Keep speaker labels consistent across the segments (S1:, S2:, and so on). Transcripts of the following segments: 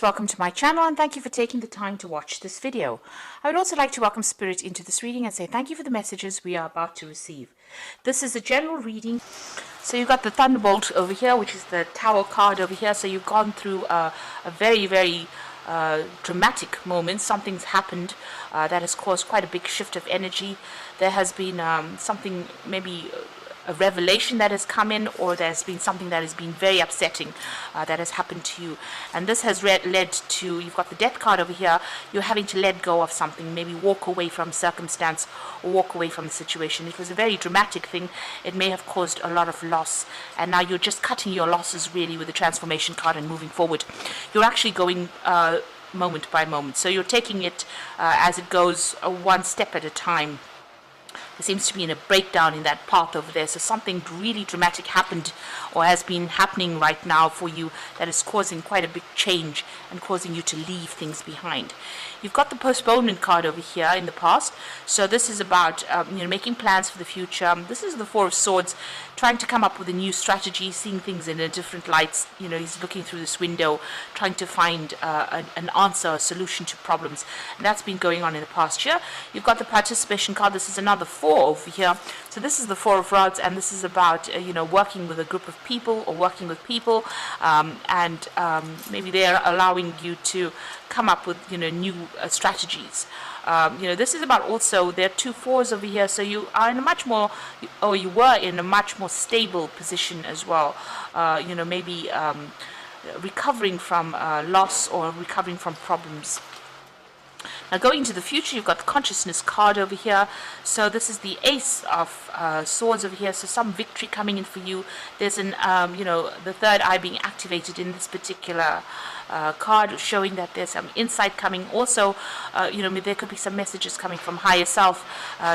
S1: Welcome to my channel and thank you for taking the time to watch this video. I would also like to welcome Spirit into this reading and say thank you for the messages we are about to receive. This is a general reading. So you've got the Thunderbolt over here, which is the Tower card over here. So you've gone through a very dramatic moment. Something's happened that has caused quite a big shift of energy. There has been something, maybe a revelation that has come in, or there's been something that has been very upsetting that has happened to you, and this has led to, you've got the Death card over here, you're having to let go of something, maybe walk away from circumstance or walk away from the situation. It was a very dramatic thing. It may have caused a lot of loss, and now you're just cutting your losses really with the Transformation card and moving forward. You're actually going moment by moment, so you're taking it as it goes, one step at a time. There seems to be a breakdown in that path over there. So something really dramatic happened or has been happening right now for you that is causing quite a big change and causing you to leave things behind. You've got the postponement card over here in the past. So this is about making plans for the future. This is the Four of Swords, trying to come up with a new strategy, seeing things in a different light. He's looking through this window, trying to find an answer, a solution to problems. And that's been going on in the past year. You've got the Participation card. This is another Four over here. So this is the Four of Rods, and this is about working with a group of people or working with people, and maybe they're allowing you to come up with new strategies. This is about, also there are two fours over here, so you are in a much more, or you were in a much more stable position as well. Maybe recovering from loss or recovering from problems. Now going into the future, you've got the Consciousness card over here. So this is the Ace of Swords over here. So some victory coming in for you. There's an, the third eye being activated in this particular card, showing that there's some insight coming. Also, there could be some messages coming from higher self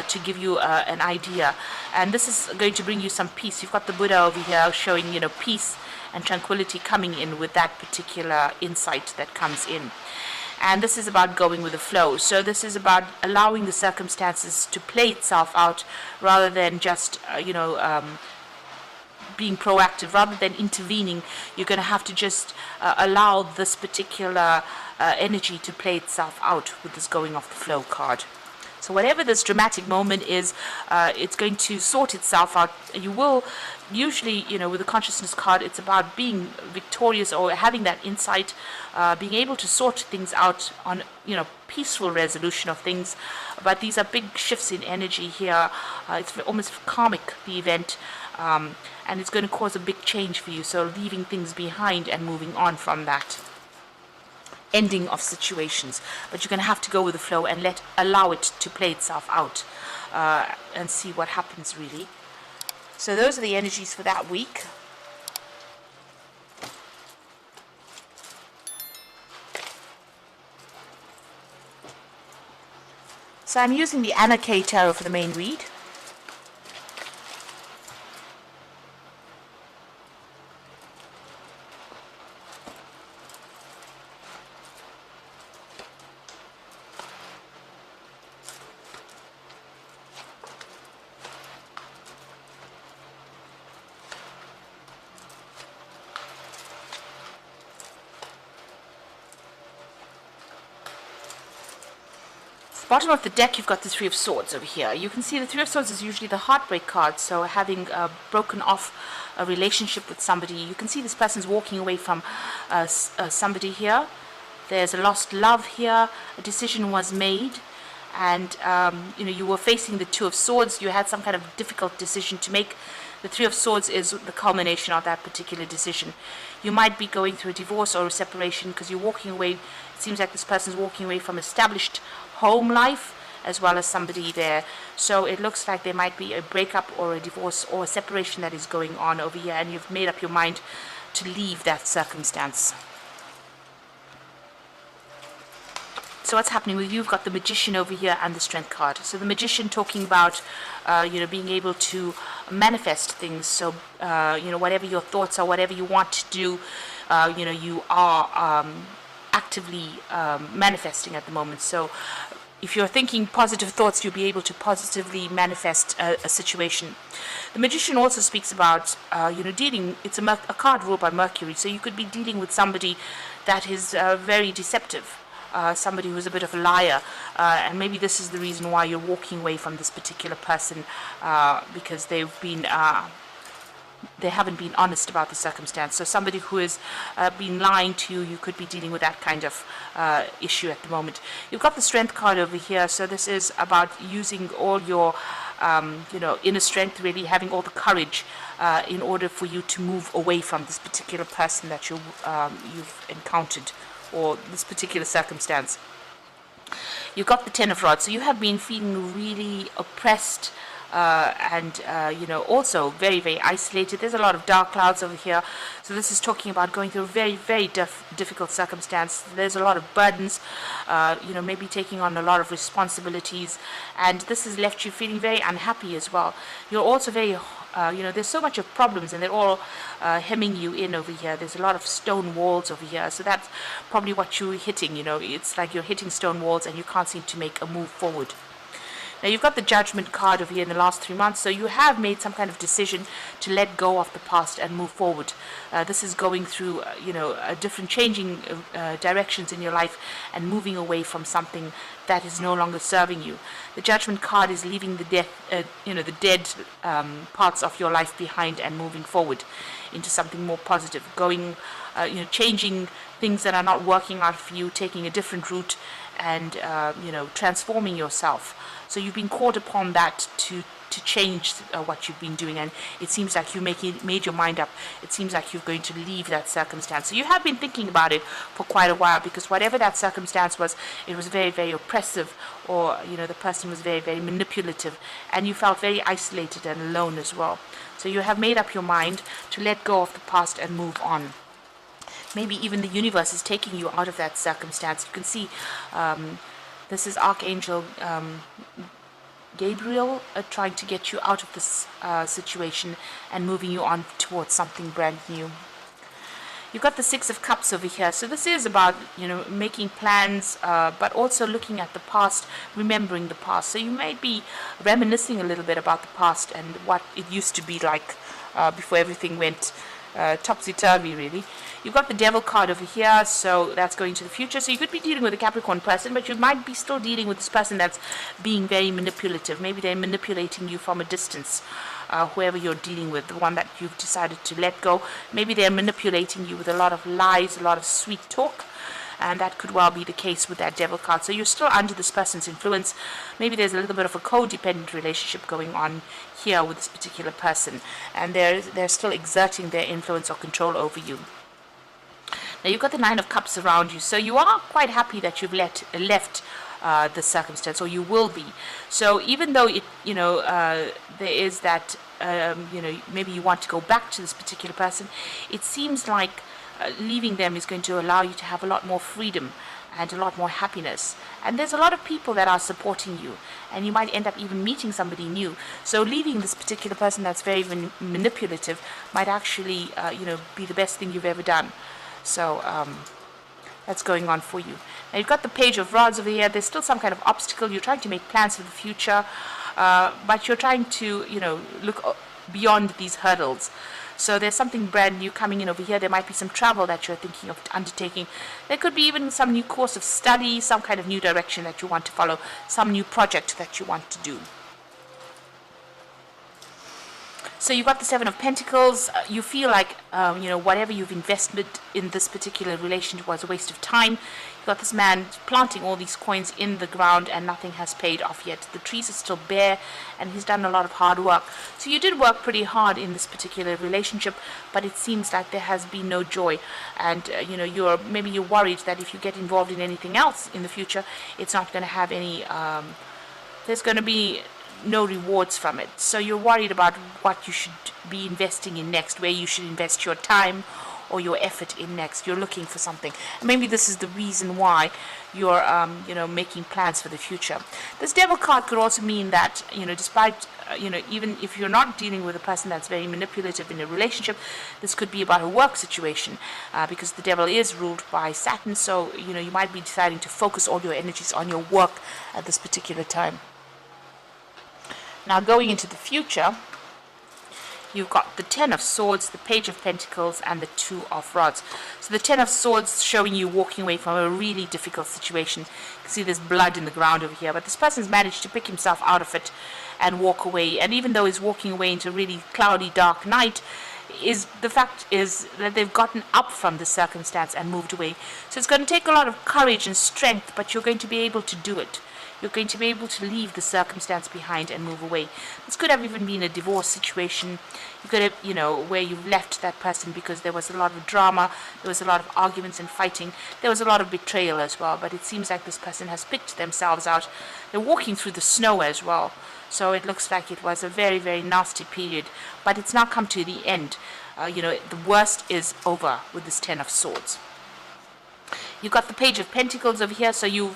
S1: to give you an idea. And this is going to bring you some peace. You've got the Buddha over here showing, peace and tranquility coming in with that particular insight that comes in. And this is about going with the flow. So this is about allowing the circumstances to play itself out rather than just, being proactive. Rather than intervening, you're going to have to just allow this particular energy to play itself out with this going off the flow card. So whatever this dramatic moment is, it's going to sort itself out. You will usually, with the Consciousness card, it's about being victorious or having that insight, being able to sort things out on, peaceful resolution of things. But these are big shifts in energy here. It's almost karmic, the event, and it's going to cause a big change for you. So leaving things behind and moving on from that ending of situations, but you're going to have to go with the flow and allow it to play itself out and see what happens really. So those are the energies for that week. So I'm using the Anna K Tarot for the main read. Bottom of the deck, you've got the Three of Swords over here. You can see the Three of Swords is usually the heartbreak card, so having broken off a relationship with somebody. You can see this person's walking away from somebody here. There's a lost love here. A decision was made, and you were facing the Two of Swords. You had some kind of difficult decision to make. The Three of Swords is the culmination of that particular decision. You might be going through a divorce or a separation because you're walking away. It seems like this person's walking away from established home life as well as somebody there. So it looks like there might be a breakup or a divorce or a separation that is going on over here, and you've made up your mind to leave that circumstance. So what's happening with you? You've got the Magician over here and the Strength card. So the Magician talking about being able to manifest things. So whatever your thoughts are, whatever you want to do, you are actively manifesting at the moment. So if you're thinking positive thoughts, you'll be able to positively manifest a situation. The Magician also speaks about, dealing. It's a card ruled by Mercury, so you could be dealing with somebody that is very deceptive, somebody who's a bit of a liar, and maybe this is the reason why you're walking away from this particular person, because they haven't been honest about the circumstance. So somebody who has been lying to you, you could be dealing with that kind of issue at the moment. You've got the Strength card over here, so this is about using all your inner strength, really having all the courage in order for you to move away from this particular person that you've encountered, or this particular circumstance. You've got the Ten of Rods, so you have been feeling really oppressed, and also very, very isolated. There's a lot of dark clouds over here, so this is talking about going through a very, very difficult circumstance. There's a lot of burdens, maybe taking on a lot of responsibilities, and this has left you feeling very unhappy as well. You're also very there's so much of problems, and they're all hemming you in over here. There's a lot of stone walls over here, so that's probably what you're hitting. It's like you're hitting stone walls and you can't seem to make a move forward. Now you've got the Judgment card over here in the last 3 months, so you have made some kind of decision to let go of the past and move forward. This is going through, different changing directions in your life and moving away from something that is no longer serving you. The Judgment card is leaving the dead parts of your life behind and moving forward into something more positive, going, changing things that are not working out for you, taking a different route, and transforming yourself. So you've been called upon that to change what you've been doing, and it seems like you made your mind up. It seems like you're going to leave that circumstance. So you have been thinking about it for quite a while, because whatever that circumstance was, it was very, very oppressive, or the person was very, very manipulative, and you felt very isolated and alone as well. So you have made up your mind to let go of the past and move on. Maybe even the universe is taking you out of that circumstance. You can see this is Archangel Gabriel trying to get you out of this situation and moving you on towards something brand new. You've got the Six of Cups over here. So this is about, making plans, but also looking at the past, remembering the past. So you might be reminiscing a little bit about the past and what it used to be like before everything went topsy-turvy, really. You've got the Devil card over here, so that's going to the future. So you could be dealing with a Capricorn person, but you might be still dealing with this person that's being very manipulative. Maybe they're manipulating you from a distance, whoever you're dealing with, the one that you've decided to let go. Maybe they're manipulating you with a lot of lies, a lot of sweet talk, and that could well be the case with that Devil card. So you're still under this person's influence. Maybe there's a little bit of a codependent relationship going on here with this particular person, and they're still exerting their influence or control over you. Now you've got the Nine of Cups around you, so you are quite happy that you've left the circumstance, or you will be. So even though there is that maybe you want to go back to this particular person, it seems like leaving them is going to allow you to have a lot more freedom and a lot more happiness. And there's a lot of people that are supporting you, and you might end up even meeting somebody new. So leaving this particular person that's very manipulative might actually be the best thing you've ever done. So that's going on for you. Now you've got the Page of Rods over here. There's still some kind of obstacle. You're trying to make plans for the future, but you're trying to look beyond these hurdles. So there's something brand new coming in over here. There might be some travel that you're thinking of undertaking. There could be even some new course of study, some kind of new direction that you want to follow, some new project that you want to do. So you've got the Seven of Pentacles. You feel like, whatever you've invested in this particular relationship was a waste of time. You've got this man planting all these coins in the ground and nothing has paid off yet. The trees are still bare and he's done a lot of hard work. So you did work pretty hard in this particular relationship, but it seems like there has been no joy. And, you're worried that if you get involved in anything else in the future, it's not going to have any, there's going to be no rewards from it. So you're worried about what you should be investing in next, where you should invest your time, or your effort in next. You're looking for something. And maybe this is the reason why you're, making plans for the future. This devil card could also mean that, despite, even if you're not dealing with a person that's very manipulative in a relationship, this could be about a work situation, because the devil is ruled by Saturn. So, you might be deciding to focus all your energies on your work at this particular time. Now, going into the future, you've got the Ten of Swords, the Page of Pentacles, and the Two of Rods. So the Ten of Swords showing you walking away from a really difficult situation. You can see there's blood in the ground over here, but this person's managed to pick himself out of it and walk away. And even though he's walking away into a really cloudy, dark night, the fact is that they've gotten up from the circumstance and moved away. So it's going to take a lot of courage and strength, but you're going to be able to do it. You're going to be able to leave the circumstance behind and move away. This could have even been a divorce situation. You could have, where you've left that person because there was a lot of drama, there was a lot of arguments and fighting, there was a lot of betrayal as well. But it seems like this person has picked themselves out. They're walking through the snow as well. So it looks like it was a very, very nasty period. But it's now come to the end. The worst is over with this Ten of Swords. You've got the Page of Pentacles over here, so you're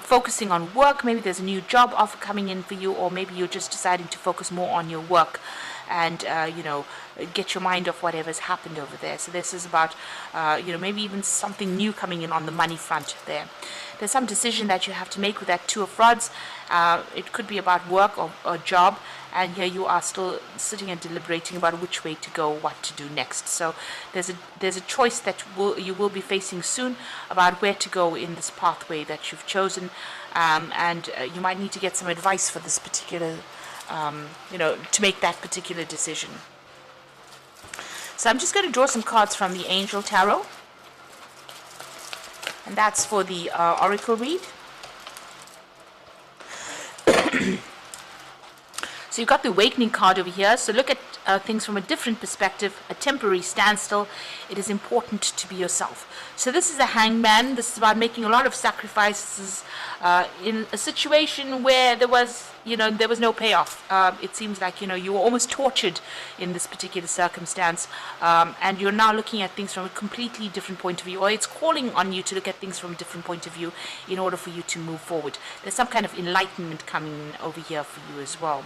S1: focusing on work. Maybe there's a new job offer coming in for you, or maybe you're just deciding to focus more on your work and, get your mind off whatever's happened over there. So this is about, maybe even something new coming in on the money front there. There's some decision that you have to make with that Two of Rods. It could be about work or job, and here you are still sitting and deliberating about which way to go, what to do next. So there's a choice that you will be facing soon about where to go in this pathway that you've chosen, and you might need to get some advice for this particular, to make that particular decision. So I'm just going to draw some cards from the Angel Tarot, and that's for the Oracle read. So you've got the Awakening card over here. So look at things from a different perspective, a temporary standstill. It is important to be yourself. So this is a hangman. This is about making a lot of sacrifices in a situation where there was no payoff. It seems like, you were almost tortured in this particular circumstance, and you're now looking at things from a completely different point of view, or it's calling on you to look at things from a different point of view in order for you to move forward. There's some kind of enlightenment coming over here for you as well.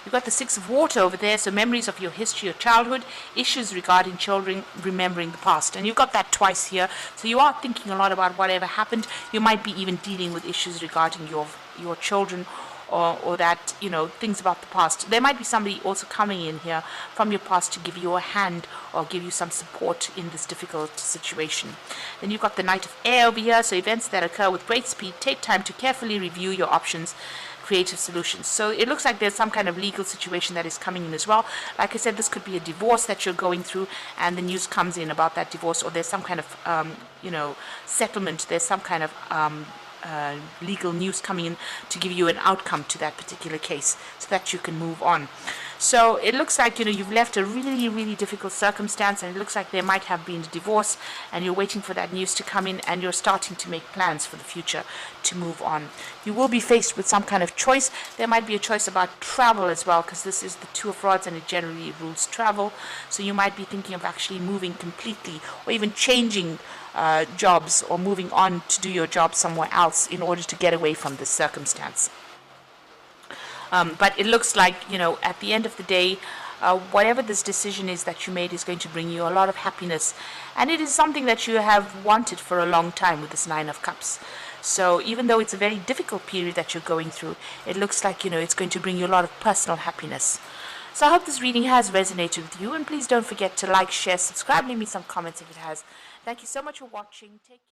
S1: You've got the Six of Water over there, so memories of your history or childhood, issues regarding children, remembering the past. And you've got that twice here, so you are thinking a lot about whatever happened. You might be even dealing with issues regarding your children, or that, things about the past. There might be somebody also coming in here from your past to give you a hand or give you some support in this difficult situation. Then you've got the Knight of Air over here, so events that occur with great speed. Take time to carefully review your options, creative solutions. So it looks like there's some kind of legal situation that is coming in as well. Like I said, this could be a divorce that you're going through, and the news comes in about that divorce, or there's some kind of, settlement. There's some kind of legal news coming in to give you an outcome to that particular case so that you can move on. So it looks like, you've left a really, really difficult circumstance, and it looks like there might have been a divorce, and you're waiting for that news to come in, and you're starting to make plans for the future to move on. You will be faced with some kind of choice. There might be a choice about travel as well, because this is the Two of Rods and it generally rules travel. So you might be thinking of actually moving completely, or even changing jobs, or moving on to do your job somewhere else in order to get away from this circumstance. But it looks like, at the end of the day, whatever this decision is that you made is going to bring you a lot of happiness. And it is something that you have wanted for a long time with this Nine of Cups. So even though it's a very difficult period that you're going through, it looks like, it's going to bring you a lot of personal happiness. So I hope this reading has resonated with you. And please don't forget to like, share, subscribe, leave me some comments if it has. Thank you so much for watching. Take care.